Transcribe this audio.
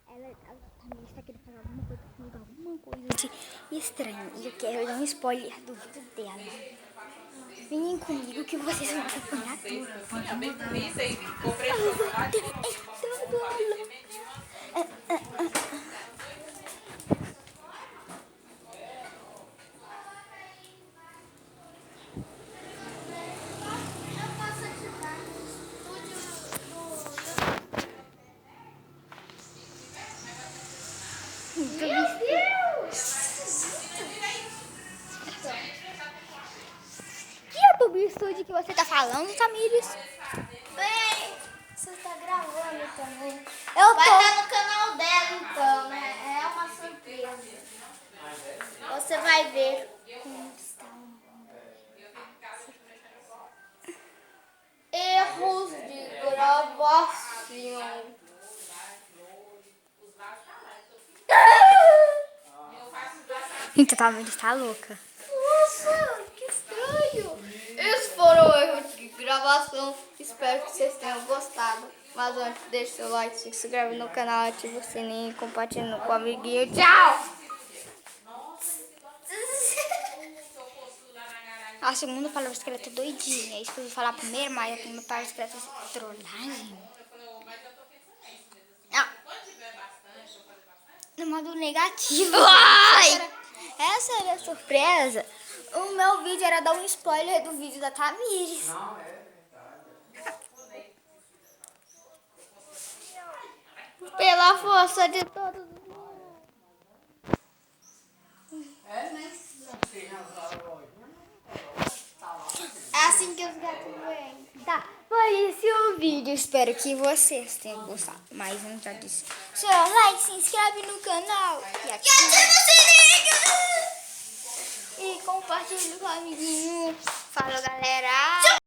Ela também está querendo falar alguma coisa comigo, alguma coisa de estranho. E eu quero dar um spoiler do vídeo dela. Venham comigo que vocês vão acompanhar tudo. Que YouTube Studio que você tá falando, Tamires? Bem, você tá gravando também. Eu Vai tô. estar no canal dela então, né? É uma surpresa. Você vai ver como está erros de gravação. Então, Tamires tá louca. Nossa, que estranho. Esses foram erros de gravação. Espero que vocês tenham gostado. Mas antes, deixe seu like, se inscreve no canal, ativa o sininho e compartilha com o amiguinho. Tchau! A segunda palavra escrita é doidinha. É isso que eu vou falar primeiro, mas a primeira palavra escrita é trollagem. Ah. No modo negativo. Ai! Essa era a surpresa. O meu vídeo era dar um spoiler do vídeo da Tamires. Pela força de todos os É assim que os gatos vêm. Tá, foi esse o vídeo. Espero que vocês tenham gostado. Mas eu já disse. Seu like, se inscreve no canal. E ativa E e compartilha com o amiguinho. Falou, galera. tchau!